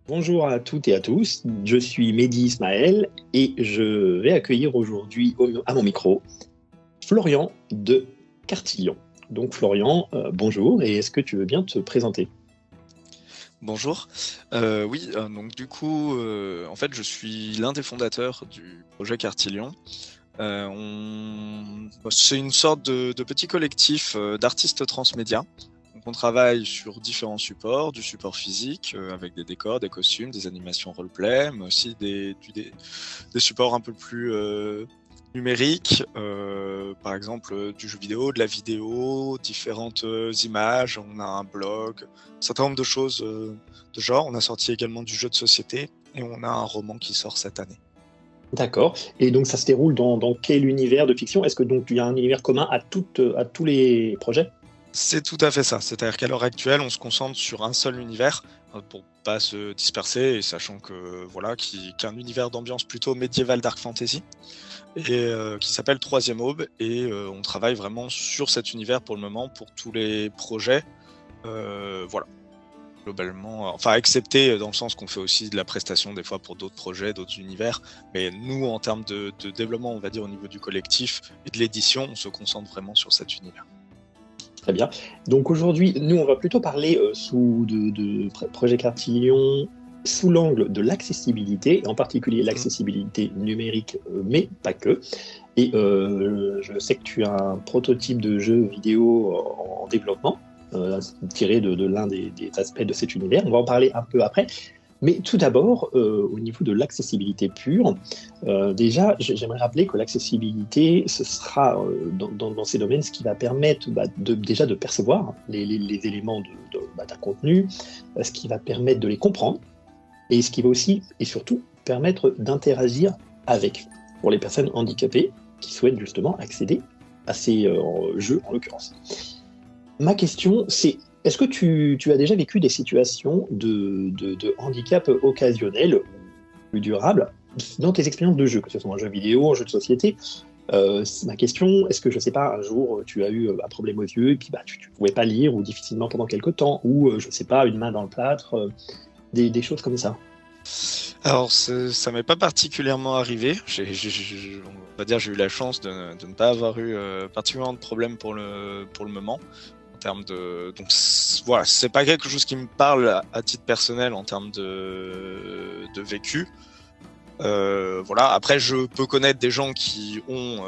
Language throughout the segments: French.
Bonjour à toutes et à tous, je suis Mehdi Ismaël et je vais accueillir aujourd'hui à mon micro Florian de Cartillon. Donc Florian, bonjour et est-ce que tu veux bien te présenter? Bonjour. Oui, donc du coup, en fait, je suis l'un des fondateurs du projet Cartillon. C'est une sorte de petit collectif d'artistes transmédia. Donc on travaille sur différents supports, du support physique avec des décors, des costumes, des animations roleplay, mais aussi des supports un peu plus numériques, par exemple du jeu vidéo, de la vidéo, différentes images, on a un blog, un certain nombre de choses de genre. On a sorti également du jeu de société et on a un roman qui sort cette année. D'accord. Et donc ça se déroule dans quel univers de fiction? Est-ce que donc il y a un univers commun à tous les projets? C'est tout à fait ça. C'est-à-dire qu'à l'heure actuelle, on se concentre sur un seul univers pour pas se disperser, et sachant que voilà, qu'un univers d'ambiance plutôt médiéval dark fantasy et qui s'appelle Troisième Aube. Et on travaille vraiment sur cet univers pour le moment pour tous les projets. Voilà, globalement, enfin excepté dans le sens qu'on fait aussi de la prestation des fois pour d'autres projets, d'autres univers. Mais nous, en termes de développement, on va dire au niveau du collectif et de l'édition, on se concentre vraiment sur cet univers. Très bien. Donc aujourd'hui, nous on va plutôt parler projet Cartillon sous l'angle de l'accessibilité, en particulier l'accessibilité numérique, mais pas que. Et je sais que tu as un prototype de jeu vidéo en développement, tiré de l'un des aspects de cet univers. On va en parler un peu après. Mais tout d'abord, au niveau de l'accessibilité pure, déjà, j'aimerais rappeler que l'accessibilité, ce sera dans ces domaines ce qui va permettre déjà de percevoir les éléments d'un contenu, ce qui va permettre de les comprendre, et ce qui va aussi et surtout permettre d'interagir avec, pour les personnes handicapées qui souhaitent justement accéder à ces jeux en l'occurrence. Ma question, c'est est-ce que tu as déjà vécu des situations de handicap occasionnel ou plus durable dans tes expériences de jeu, que ce soit un jeu vidéo, un jeu de société? Ma question, est-ce que, je sais pas, un jour tu as eu un problème aux yeux et puis tu ne pouvais pas lire ou difficilement pendant quelques temps, ou je sais pas, une main dans le plâtre, des choses comme ça? Alors, ça m'est pas particulièrement arrivé. On va dire, j'ai eu la chance de ne pas avoir eu particulièrement de problème pour le moment. En termes donc voilà, c'est pas quelque chose qui me parle à titre personnel en termes de vécu. Voilà. Après, je peux connaître des gens qui ont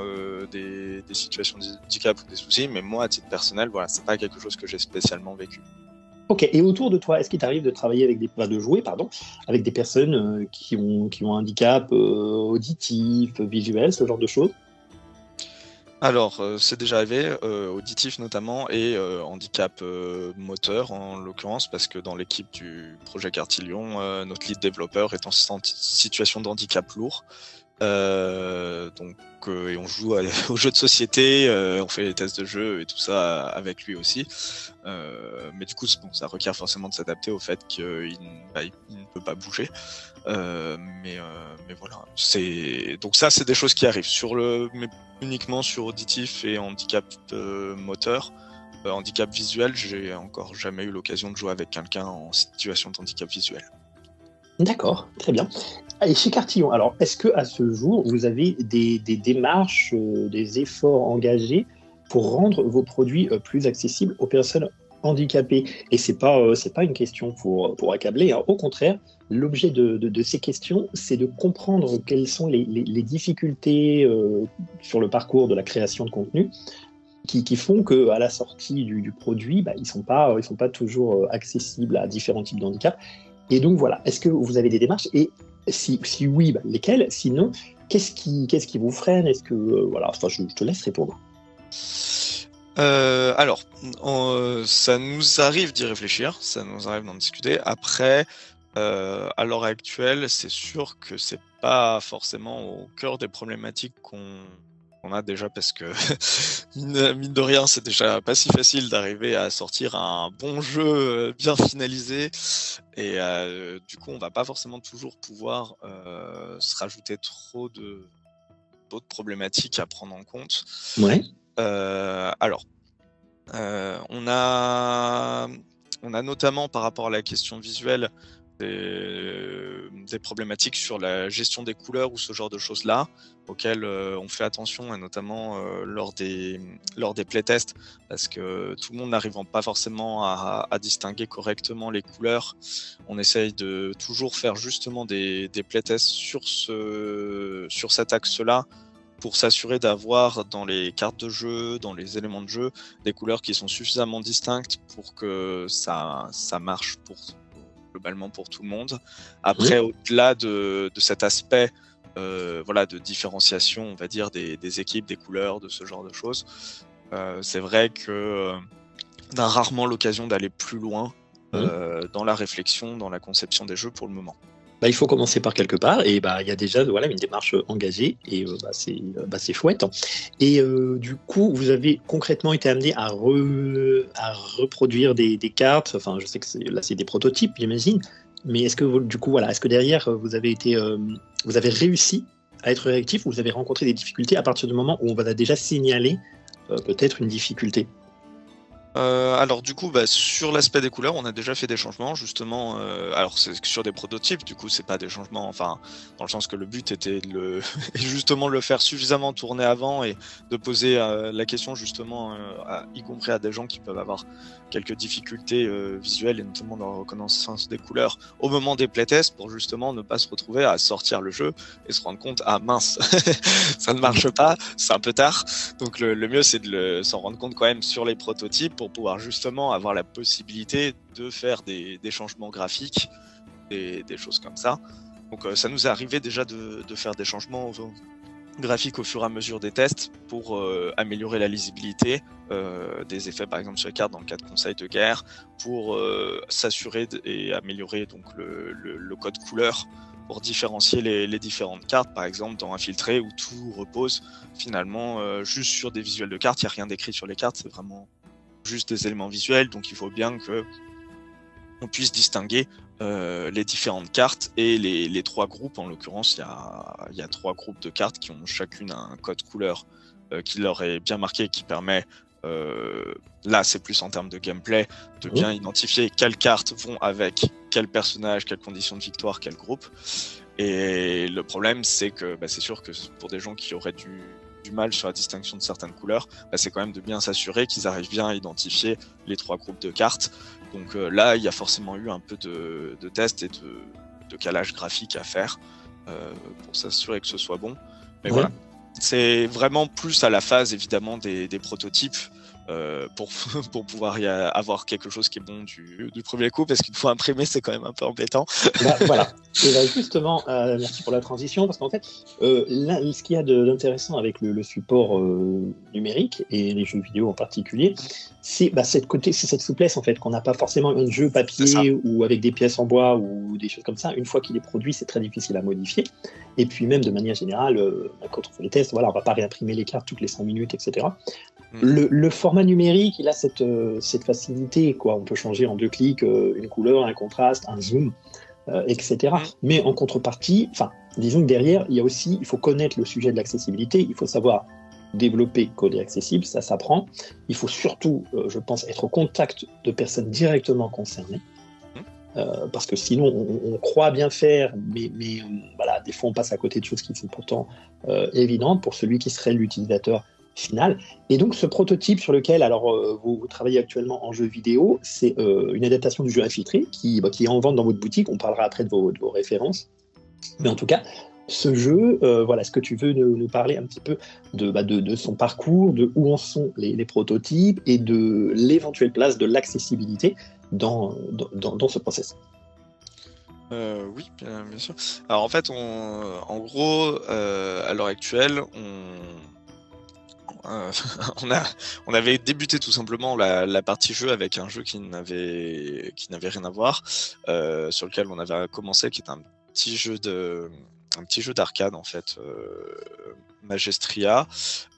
des situations de handicap ou des soucis, mais moi, à titre personnel, voilà, c'est pas quelque chose que j'ai spécialement vécu. Ok, et autour de toi, est-ce qu'il t'arrive de travailler de jouer, pardon, avec des personnes qui ont un handicap auditif, visuel, ce genre de choses? Alors, c'est déjà arrivé, auditif notamment, et handicap moteur en l'occurrence, parce que dans l'équipe du projet Cartillon, notre lead développeur est en situation de handicap lourd. Donc, et on joue aux jeux de société, on fait les tests de jeu et tout ça avec lui aussi. Mais du coup, bon, ça requiert forcément de s'adapter au fait il ne peut pas bouger. Mais voilà, donc ça, c'est des choses qui arrivent mais uniquement sur auditif et handicap moteur. Handicap visuel, j'ai encore jamais eu l'occasion de jouer avec quelqu'un en situation de handicap visuel. D'accord, très bien. Et chez Cartillon, alors, est-ce que à ce jour, vous avez des démarches, des efforts engagés pour rendre vos produits plus accessibles aux personnes handicapées? Et c'est pas une question pour accabler, hein. Au contraire, l'objet de ces questions, c'est de comprendre quelles sont les difficultés sur le parcours de la création de contenu qui font qu'à la sortie du produit, ils sont pas toujours accessibles à différents types de handicap. Et donc voilà, est-ce que vous avez des démarches? Et si oui, lesquelles? Sinon, qu'est-ce qui vous freine? Est-ce que voilà, enfin, je te laisse répondre. Alors, ça nous arrive d'y réfléchir, ça nous arrive d'en discuter. Après, à l'heure actuelle, c'est sûr que c'est pas forcément au cœur des problématiques qu'on a déjà, parce que mine de rien, c'est déjà pas si facile d'arriver à sortir un bon jeu bien finalisé. Et du coup, on va pas forcément toujours pouvoir se rajouter trop d'autres problématiques à prendre en compte. Ouais. Alors, on a notamment, par rapport à la question visuelle, des problématiques sur la gestion des couleurs ou ce genre de choses-là, auxquelles on fait attention, et notamment lors des playtests, parce que tout le monde n'arrivant pas forcément à distinguer correctement les couleurs, on essaye de toujours faire justement des playtests sur cet axe-là, pour s'assurer d'avoir dans les cartes de jeu, dans les éléments de jeu, des couleurs qui sont suffisamment distinctes pour que ça marche globalement pour tout le monde. Après, au-delà de cet aspect de différenciation, on va dire, des équipes, des couleurs, de ce genre de choses, c'est vrai que on a rarement l'occasion d'aller plus loin dans la réflexion, dans la conception des jeux pour le moment. Il faut commencer par quelque part, et il y a déjà une démarche engagée, et c'est chouette. Et du coup, vous avez concrètement été amené à reproduire des cartes. Enfin, je sais que c'est des prototypes, j'imagine. Mais est-ce que du coup, est-ce que derrière vous avez réussi à être réactif, ou vous avez rencontré des difficultés à partir du moment où on va déjà signaler peut-être une difficulté? Alors du coup, sur l'aspect des couleurs, on a déjà fait des changements, justement. Alors c'est sur des prototypes, du coup c'est pas des changements, enfin dans le sens que le but était justement de le faire suffisamment tourner avant, et de poser la question justement, y compris à des gens qui peuvent avoir quelques difficultés visuelles, et notamment dans la reconnaissance des couleurs, au moment des playtests, pour justement ne pas se retrouver à sortir le jeu et se rendre compte, ah mince, ça ne marche pas, c'est un peu tard. Donc le mieux c'est de s'en rendre compte quand même sur les prototypes, pour pouvoir justement avoir la possibilité de faire des changements graphiques, des choses comme ça. Donc ça nous est arrivé déjà de faire des changements graphiques au fur et à mesure des tests, pour améliorer la lisibilité des effets, par exemple sur les cartes dans le cas de conseils de guerre, pour s'assurer et améliorer donc le code couleur, pour différencier les différentes cartes, par exemple dans Infiltré, où tout repose finalement juste sur des visuels de cartes. Il n'y a rien d'écrit sur les cartes, c'est vraiment juste des éléments visuels, donc il faut bien que on puisse distinguer les différentes cartes et les trois groupes. En l'occurrence, il y a 3 groupes de cartes qui ont chacune un code couleur qui leur est bien marqué, qui permet, là c'est plus en termes de gameplay, de bien identifier quelles cartes vont avec quel personnage, quelles conditions de victoire, quel groupe. Et le problème, c'est que c'est sûr que pour des gens qui auraient du mal sur la distinction de certaines couleurs, c'est quand même de bien s'assurer qu'ils arrivent bien à identifier les 3 groupes de cartes. Donc là, il y a forcément eu un peu de tests et de calage graphique à faire pour s'assurer que ce soit bon. Mais voilà, c'est vraiment plus à la phase évidemment des prototypes, pour pouvoir avoir quelque chose qui est bon du premier coup, parce qu'une fois imprimé, c'est quand même un peu embêtant. Voilà. Et justement, merci pour la transition, parce qu'en fait, là, ce qu'il y a d'intéressant avec le support numérique, et les jeux vidéo en particulier, c'est cette souplesse en fait, qu'on n'a pas forcément un jeu papier ou avec des pièces en bois ou des choses comme ça. Une fois qu'il est produit, c'est très difficile à modifier. Et puis même de manière générale, quand on fait les tests, on va pas réimprimer les cartes toutes les 5 minutes, etc. Le format numérique, il a cette facilité, quoi. On peut changer en 2 clics une couleur, un contraste, un zoom, etc. Mais en contrepartie, disons que derrière, il faut connaître le sujet de l'accessibilité, il faut savoir développer, coder accessible, ça s'apprend. Il faut surtout, je pense, être au contact de personnes directement concernées, parce que sinon, on croit bien faire, mais des fois, on passe à côté de choses qui sont pourtant évidentes pour celui qui serait l'utilisateur final. Et donc, ce prototype sur lequel vous travaillez actuellement en jeu vidéo, c'est une adaptation du jeu Infiltré qui est en vente dans votre boutique. On parlera après de vos références. Mais en tout cas, ce jeu, est-ce que tu veux nous parler un petit peu de son parcours, de où en sont les prototypes et de l'éventuelle place de l'accessibilité dans ce process? Oui, bien sûr. Alors en fait, en gros, à l'heure actuelle, on avait débuté tout simplement la partie jeu avec un jeu qui n'avait rien à voir, sur lequel on avait commencé, qui était un petit jeu d'arcade en fait, Magestria,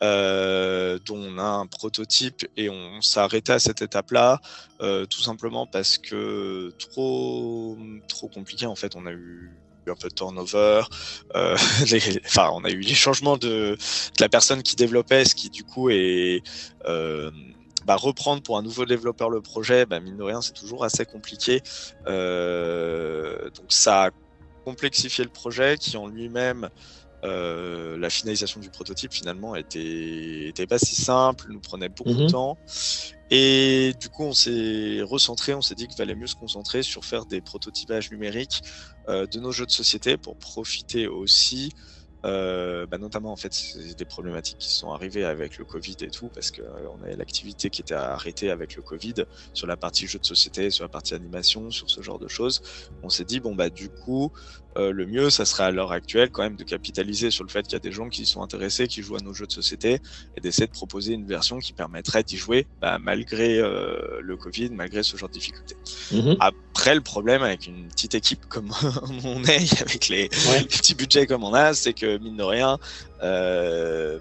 dont on a un prototype, et on s'est arrêté à cette étape-là, tout simplement parce que trop compliqué en fait. On a eu un peu de turnover, on a eu les changements de la personne qui développait, ce qui du coup est reprendre pour un nouveau développeur le projet, mine de rien c'est toujours assez compliqué, donc ça a complexifié le projet, qui en lui-même, la finalisation du prototype finalement était pas si simple, nous prenait beaucoup de temps. Et du coup, on s'est recentré, on s'est dit qu'il valait mieux se concentrer sur faire des prototypages numériques de nos jeux de société pour profiter aussi, notamment en fait, c'est des problématiques qui sont arrivées avec le Covid et tout, parce qu'on avait l'activité qui était arrêtée avec le Covid sur la partie jeux de société, sur la partie animation, sur ce genre de choses. On s'est dit, du coup, le mieux, ça serait à l'heure actuelle quand même de capitaliser sur le fait qu'il y a des gens qui sont intéressés, qui jouent à nos jeux de société, et d'essayer de proposer une version qui permettrait d'y jouer malgré le Covid, malgré ce genre de difficultés. Après, le problème avec une petite équipe comme on est, avec les petits budgets comme on a, c'est que mine de rien,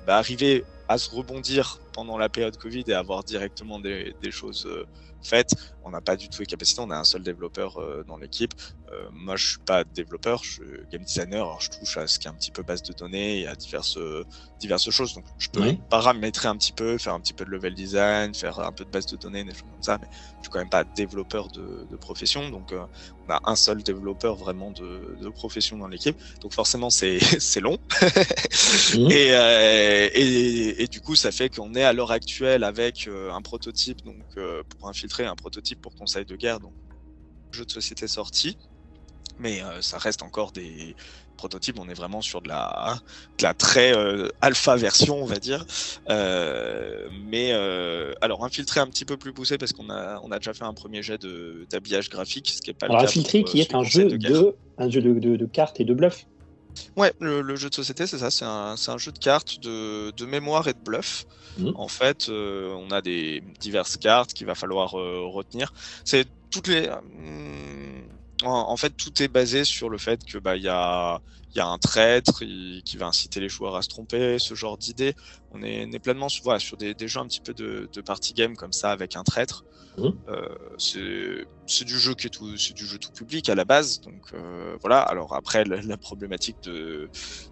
arriver à se rebondir pendant la période Covid et avoir directement des choses faites, on n'a pas du tout les capacités, on a un seul développeur dans l'équipe. Moi je suis pas développeur, je suis game designer, alors je touche à ce qui est un petit peu base de données et à diverses choses, donc je peux paramétrer un petit peu, faire un petit peu de level design, faire un peu de base de données, des choses comme ça, mais je suis quand même pas développeur de profession, donc on a un seul développeur vraiment de profession dans l'équipe, donc forcément c'est long. Et du coup ça fait qu'on est à l'heure actuelle avec un prototype, donc pour infiltrer un prototype pour Conseil de guerre, donc jeu de société sorti, mais ça reste encore des prototypes, on est vraiment sur de la très alpha version, on va dire, alors infiltré un petit peu plus poussé parce qu'on a déjà fait un premier jet d'habillage graphique, ce qui est pas alors le cas infiltré qui est un jeu de cartes et de bluff. Ouais, le jeu de société, c'est ça, c'est un jeu de cartes, de mémoire et de bluff. En fait, on a des diverses cartes qu'il va falloir retenir. C'est toutes les. En fait, tout est basé sur le fait que il y a un traître qui va inciter les joueurs à se tromper, ce genre d'idée. On est pleinement sur des jeux un petit peu de party game comme ça avec un traître. C'est du jeu c'est du jeu tout public à la base, donc voilà. Alors après la problématique de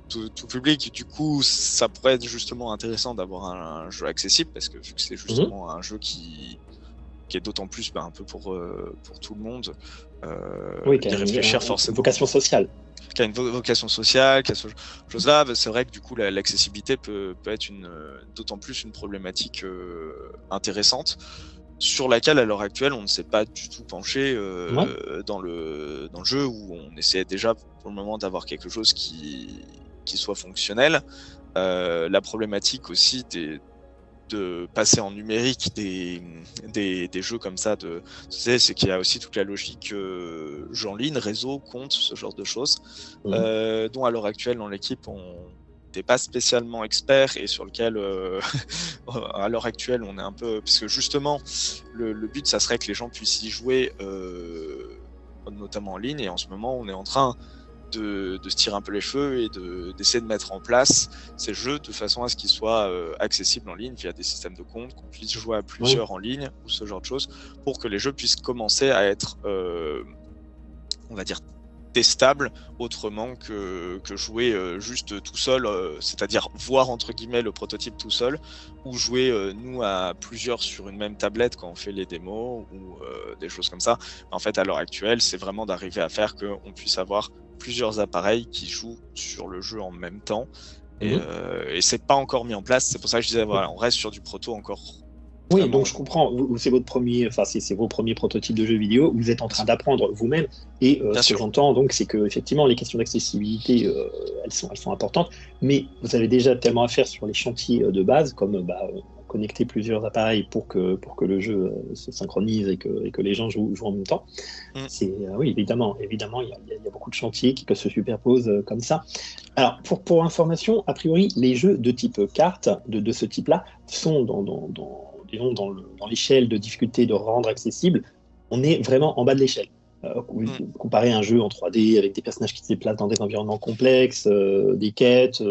tout public, du coup ça pourrait être justement intéressant d'avoir un jeu accessible, parce que vu que c'est justement un jeu qui est d'autant plus un peu pour tout le monde, qui a réfléchir forcément. Vocation sociale. Qui a une vocation sociale, qui a ce chose-là, c'est vrai que du coup l'accessibilité peut être d'autant plus une problématique intéressante, sur laquelle à l'heure actuelle on ne s'est pas du tout penché dans le jeu, où on essayait déjà pour le moment d'avoir quelque chose qui soit fonctionnel. La problématique aussi de passer en numérique des jeux comme ça, c'est qu'il y a aussi toute la logique jeu en ligne, réseau, compte, ce genre de choses, dont à l'heure actuelle dans l'équipe on n'est pas spécialement expert, et sur lequel à l'heure actuelle on est un peu, parce que justement le but ça serait que les gens puissent y jouer notamment en ligne, et en ce moment on est en train de se tirer un peu les cheveux et d'essayer de mettre en place ces jeux de façon à ce qu'ils soient accessibles en ligne via des systèmes de compte, qu'on puisse jouer à plusieurs en ligne ou ce genre de choses, pour que les jeux puissent commencer à être on va dire testable autrement que jouer juste tout seul, c'est-à-dire voir entre guillemets le prototype tout seul, ou jouer nous à plusieurs sur une même tablette quand on fait les démos ou des choses comme ça. En fait à l'heure actuelle c'est vraiment d'arriver à faire qu'on puisse avoir plusieurs appareils qui jouent sur le jeu en même temps, et c'est pas encore mis en place, c'est pour ça que je disais voilà, on reste sur du proto encore. Oui, donc je comprends, c'est vos premiers prototypes de jeux vidéo, vous êtes en train d'apprendre vous-même, et ce que j'entends donc c'est que effectivement les questions d'accessibilité elles sont importantes, mais vous avez déjà tellement à faire sur les chantiers de base, comme connecter plusieurs appareils pour que le jeu se synchronise et que les gens jouent en même temps. Oui, évidemment il y a beaucoup de chantiers qui se superposent comme ça. Alors pour information, a priori les jeux de type carte de ce type-là sont dans l'échelle de difficulté de rendre accessible, on est vraiment en bas de l'échelle. Comparé à un jeu en 3D avec des personnages qui se déplacent dans des environnements complexes, des quêtes,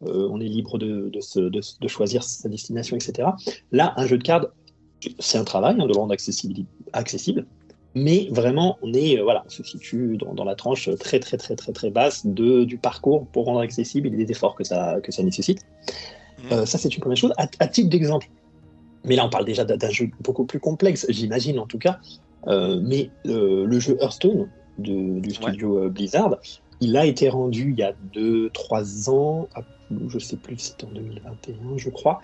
on est libre de choisir sa destination, etc. Là, un jeu de cartes, c'est un travail de le rendre accessible, mais vraiment, on se situe dans la tranche très très très très très basse du parcours pour rendre accessible et des efforts que ça nécessite. Ça, c'est une première chose. À titre d'exemple, mais là on parle déjà d'un jeu beaucoup plus complexe, j'imagine en tout cas, mais le jeu Hearthstone du studio Blizzard, il a été rendu il y a 2-3 ans, je ne sais plus si c'était en 2021, je crois.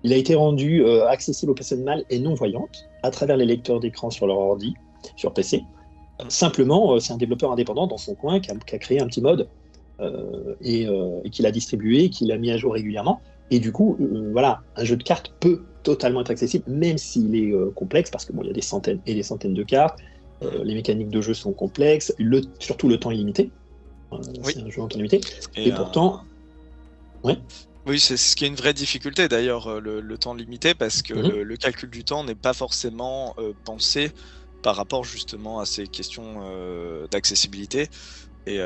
Il a été rendu accessible aux personnes mâles et non-voyantes à travers les lecteurs d'écran sur leur ordi, sur PC. Simplement, c'est un développeur indépendant dans son coin qui a créé un petit mode et qui l'a distribué, qui l'a mis à jour régulièrement. Et du coup, voilà, un jeu de cartes peut totalement être accessible, même s'il est complexe, parce que bon, il y a des centaines et des centaines de cartes. Les mécaniques de jeu sont complexes, surtout le temps illimité. Oui. C'est un jeu en temps limité. Et pourtant, ouais. Oui, c'est ce qui est une vraie difficulté d'ailleurs, le temps limité, parce que le calcul du temps n'est pas forcément pensé par rapport justement à ces questions d'accessibilité. Et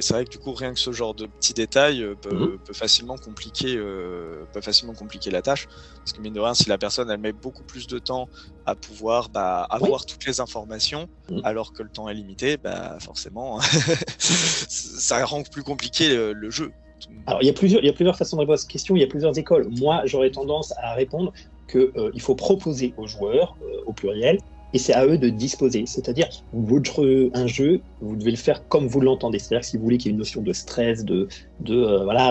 c'est vrai que du coup, rien que ce genre de petits détails peut facilement compliquer la tâche. Parce que mine de rien, si la personne elle met beaucoup plus de temps à pouvoir avoir toutes les informations, alors que le temps est limité, forcément, ça rend plus compliqué le jeu. Alors, il y a plusieurs façons de répondre à cette question, il y a plusieurs écoles. Moi, j'aurais tendance à répondre qu'il faut proposer aux joueurs, au pluriel, et c'est à eux de disposer. C'est-à-dire, un jeu, vous devez le faire comme vous l'entendez. C'est-à-dire que si vous voulez qu'il y ait une notion de stress, de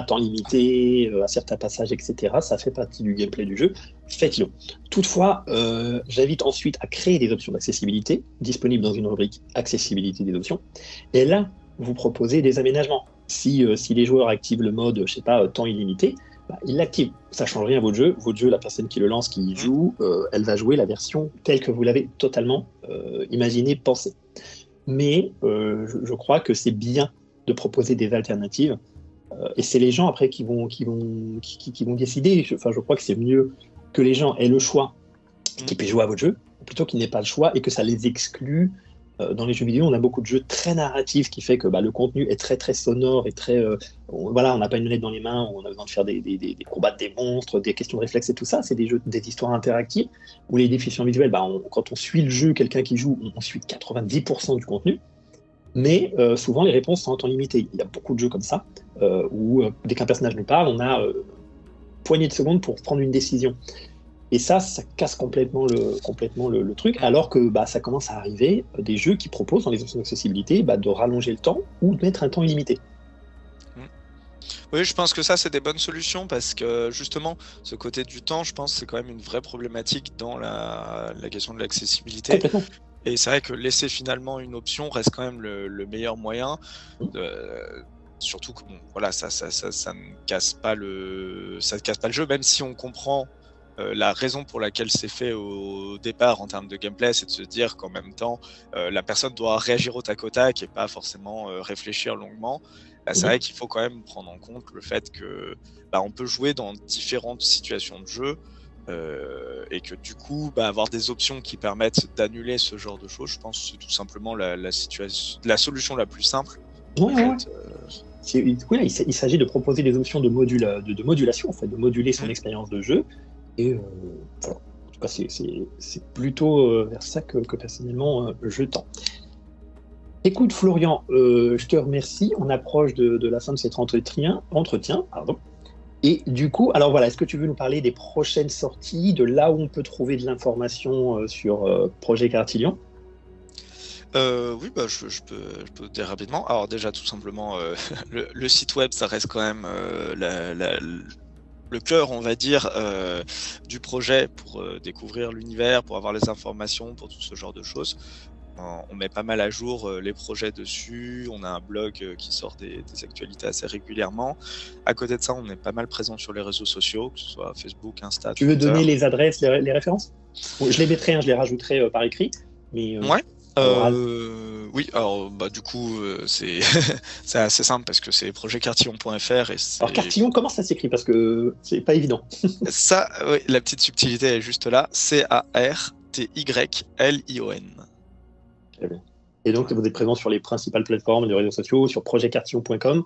temps limité, à certains passages, etc., ça fait partie du gameplay du jeu, faites-le. Toutefois, j'invite ensuite à créer des options d'accessibilité, disponibles dans une rubrique accessibilité des options. Et là, vous proposez des aménagements. Si les joueurs activent le mode, je sais pas, temps illimité, ils l'activent. Ça change rien à votre jeu. Votre jeu, la personne qui le lance, qui y joue, elle va jouer la version telle que vous l'avez totalement imaginée, pensée. Mais je crois que c'est bien de proposer des alternatives. Et c'est les gens après qui vont décider. Je crois que c'est mieux que les gens aient le choix, qu'ils puissent jouer à votre jeu, plutôt qu'ils n'aient pas le choix et que ça les exclue. Dans les jeux vidéo, on a beaucoup de jeux très narratifs qui fait que le contenu est très très sonore et très on n'a pas une lunette dans les mains, on a besoin de faire des combats de des monstres, des questions de réflexe et tout ça. C'est des jeux, des histoires interactives où les déficients visuels, quand on suit le jeu, quelqu'un qui joue, on suit 90% du contenu. Mais souvent les réponses sont en temps limité. Il y a beaucoup de jeux comme ça où dès qu'un personnage nous parle, on a poignée de secondes pour prendre une décision. Et ça casse complètement le truc, alors que ça commence à arriver des jeux qui proposent dans les options d'accessibilité de rallonger le temps ou de mettre un temps illimité. Oui, je pense que ça, c'est des bonnes solutions parce que justement, ce côté du temps, je pense que c'est quand même une vraie problématique dans la question de l'accessibilité. Complètement. Et c'est vrai que laisser finalement une option reste quand même le meilleur moyen. Surtout que ça ne casse pas le jeu, même si on comprend la raison pour laquelle c'est fait au départ en termes de gameplay, c'est de se dire qu'en même temps, la personne doit réagir au tac au tac et pas forcément réfléchir longuement. C'est vrai qu'il faut quand même prendre en compte le fait que on peut jouer dans différentes situations de jeu et que du coup, avoir des options qui permettent d'annuler ce genre de choses, je pense que c'est tout simplement la solution la plus simple. Il s'agit de proposer des options de modulation, en fait, de moduler son expérience de jeu. Et voilà. En tout cas, c'est plutôt vers ça que personnellement je tends. Écoute Florian, je te remercie. On approche de la fin de cet entretien. Et du coup, alors voilà, est-ce que tu veux nous parler des prochaines sorties, de là où on peut trouver de l'information sur Projet Cartillon ? Oui, je peux dire rapidement. Alors déjà, tout simplement, le site web, ça reste quand même le cœur, on va dire, du projet pour découvrir l'univers, pour avoir les informations, pour tout ce genre de choses. On met pas mal à jour les projets dessus, on a un blog qui sort des actualités assez régulièrement. À côté de ça, on est pas mal présent sur les réseaux sociaux, que ce soit Facebook, Insta, Tu veux donner les adresses, les références ? Je les mettrai, je les rajouterai par écrit. Mais, ouais. Oui, alors du coup c'est assez simple parce que c'est projetcartillon.fr et alors Cartillon, comment ça s'écrit ? Parce que c'est pas évident. Ça, oui, la petite subtilité est juste là, CARTYLION. Très bien. Et donc vous êtes présent sur les principales plateformes de réseaux sociaux, sur projetcartillon.com.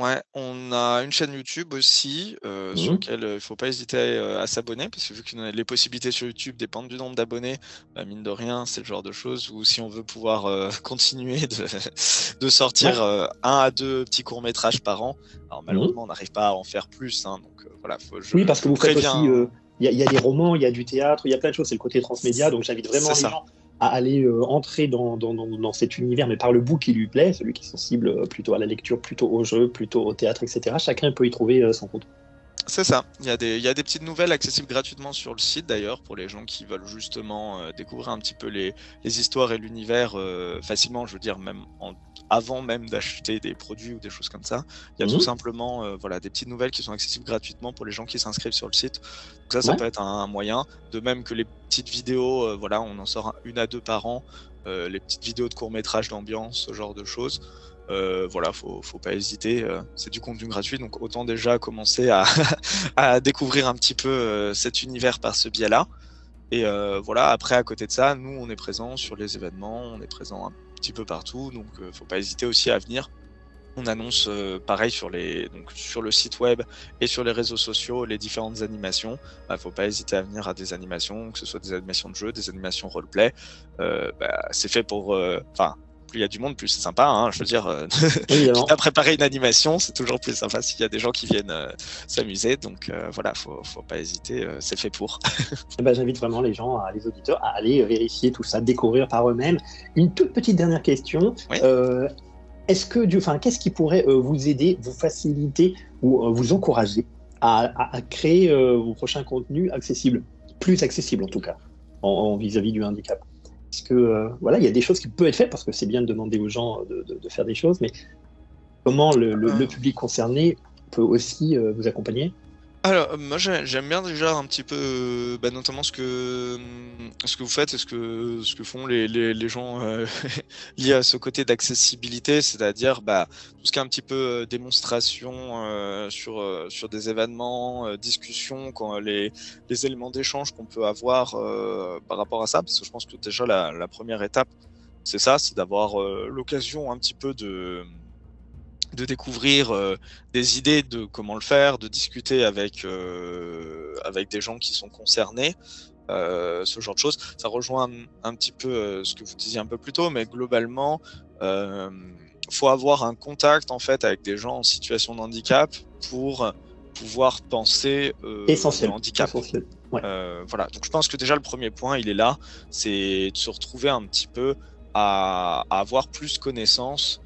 Ouais, on a une chaîne YouTube aussi sur laquelle il ne faut pas hésiter à s'abonner parce que vu que les possibilités sur YouTube dépendent du nombre d'abonnés, mine de rien, c'est le genre de choses où si on veut pouvoir continuer de sortir 1 à 2 petits courts-métrages par an, alors malheureusement on n'arrive pas à en faire plus, donc voilà. Oui, parce que vous faites aussi, il y a des romans, il y a du théâtre, il y a plein de choses, c'est le côté transmédia, donc j'invite vraiment les gens à aller entrer dans cet univers, mais par le bout qui lui plaît, celui qui est sensible plutôt à la lecture, plutôt au jeu, plutôt au théâtre, etc. Chacun peut y trouver son compte. C'est ça, il y a des petites nouvelles accessibles gratuitement sur le site d'ailleurs pour les gens qui veulent justement découvrir un petit peu les histoires et l'univers facilement, je veux dire même avant même d'acheter des produits ou des choses comme ça. Il y a tout simplement voilà, des petites nouvelles qui sont accessibles gratuitement pour les gens qui s'inscrivent sur le site. Donc ça peut être un moyen, de même que les petites vidéos, voilà, on en sort 1 à 2 par an, les petites vidéos de court-métrage d'ambiance, ce genre de choses. Voilà, faut pas hésiter, c'est du contenu gratuit, donc autant déjà commencer à découvrir un petit peu cet univers par ce biais-là. Et voilà, après à côté de ça, nous on est présent sur les événements, on est présent un petit peu partout, donc faut pas hésiter aussi à venir. On annonce pareil sur le site web et sur les réseaux sociaux les différentes animations. Faut pas hésiter à venir à des animations, que ce soit des animations de jeu, des animations roleplay. C'est fait pour, plus il y a du monde, plus c'est sympa, hein, je veux dire, quitte à préparer une animation, c'est toujours plus sympa s'il y a des gens qui viennent s'amuser, donc voilà, faut pas hésiter, c'est fait pour. J'invite vraiment les gens, les auditeurs, à aller vérifier tout ça, découvrir par eux-mêmes. Une toute petite dernière question. Oui. Qu'est-ce qui pourrait vous aider, vous faciliter ou vous encourager à créer vos prochains contenus accessibles, plus accessibles en tout cas, vis-à-vis du handicap? Est-ce que il y a des choses qui peuvent être faites, parce que c'est bien de demander aux gens de faire des choses, mais comment le public concerné peut aussi vous accompagner? Alors, moi j'aime bien déjà un petit peu, notamment ce que vous faites et ce que font les gens liés à ce côté d'accessibilité, c'est-à-dire tout ce qui est un petit peu démonstration sur des événements, discussion, quand les éléments d'échange qu'on peut avoir par rapport à ça, parce que je pense que déjà la première étape, c'est ça, c'est d'avoir l'occasion un petit peu de découvrir des idées de comment le faire, de discuter avec des gens qui sont concernés, ce genre de choses. Ça rejoint un petit peu ce que vous disiez un peu plus tôt, mais globalement, faut avoir un contact en fait avec des gens en situation de handicap pour pouvoir penser Essentiel. le handicap. Essentiel. Ouais. Voilà. Donc je pense que déjà le premier point, il est là, c'est de se retrouver un petit peu à avoir plus connaissance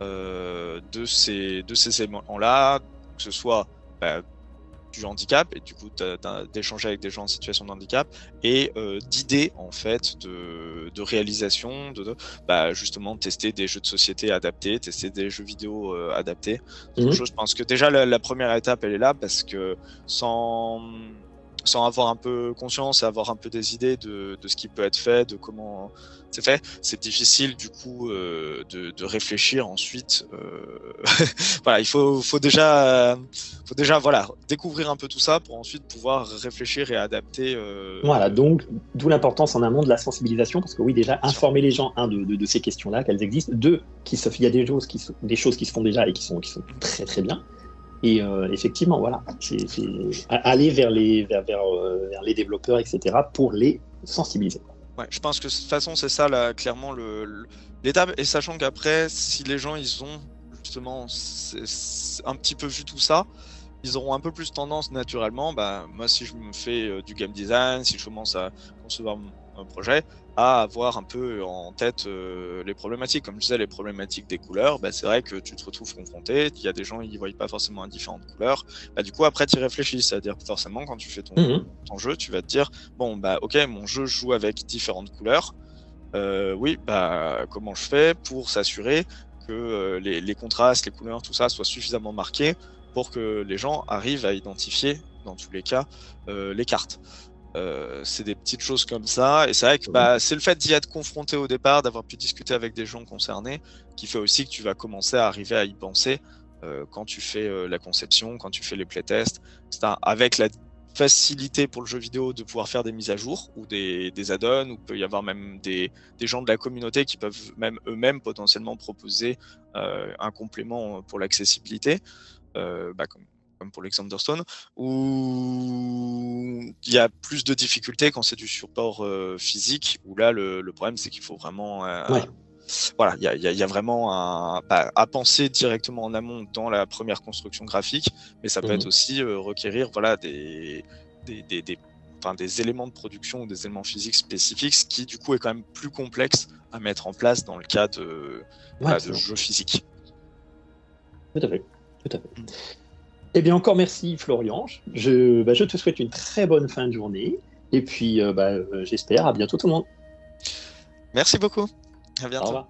de ces éléments-là, que ce soit du handicap, et du coup d'échanger avec des gens en situation de handicap, et d'idées en fait de réalisation, justement tester des jeux de société adaptés, tester des jeux vidéo adaptés. Je pense que déjà la première étape elle est là, parce que sans avoir un peu conscience et avoir un peu des idées de ce qui peut être fait, de comment c'est fait, c'est difficile du coup de réfléchir ensuite. Voilà, il faut déjà voilà, découvrir un peu tout ça pour ensuite pouvoir réfléchir et adapter. Voilà, donc d'où l'importance en amont de la sensibilisation, parce que oui, déjà informer les gens de ces questions-là, qu'elles existent, deux, il y a des choses qui se font déjà et qui sont très très bien. Et effectivement, voilà, c'est aller vers les développeurs, etc., pour les sensibiliser. Ouais, je pense que de toute façon, c'est ça, là, clairement, l'étape. Et sachant qu'après, si les gens, ils ont justement un petit peu vu tout ça, ils auront un peu plus tendance naturellement, moi, si je me fais du game design, si je commence à concevoir un projet, à avoir un peu en tête les problématiques. Comme je disais, les problématiques des couleurs, c'est vrai que tu te retrouves confronté, il y a des gens qui ne voient pas forcément à différentes couleurs. Du coup, après, tu y réfléchis, c'est-à-dire que forcément, quand tu fais ton jeu, tu vas te dire, bon, ok, mon jeu joue avec différentes couleurs. Oui, comment je fais pour s'assurer que les contrastes, les couleurs, tout ça, soient suffisamment marqués pour que les gens arrivent à identifier, dans tous les cas, les cartes. C'est des petites choses comme ça, et c'est vrai que c'est le fait d'y être confronté au départ, d'avoir pu discuter avec des gens concernés, qui fait aussi que tu vas commencer à arriver à y penser quand tu fais la conception, quand tu fais les playtests, etc. Avec la facilité pour le jeu vidéo de pouvoir faire des mises à jour ou des add-ons, ou peut y avoir même des gens de la communauté qui peuvent même eux-mêmes potentiellement proposer un complément pour l'accessibilité, comme pour l'exemple d'Hearthstone, où il y a plus de difficultés quand c'est du support physique, où là le problème c'est qu'il faut vraiment voilà, il y a vraiment à penser directement en amont dans la première construction graphique, mais ça peut être aussi requérir voilà des des éléments de production ou des éléments physiques spécifiques, ce qui du coup est quand même plus complexe à mettre en place dans le cas de jeux physiques. Tout à fait. Eh bien, encore merci Florian. Je te souhaite une très bonne fin de journée. Et puis, j'espère à bientôt tout le monde. Merci beaucoup. À bientôt. Au revoir.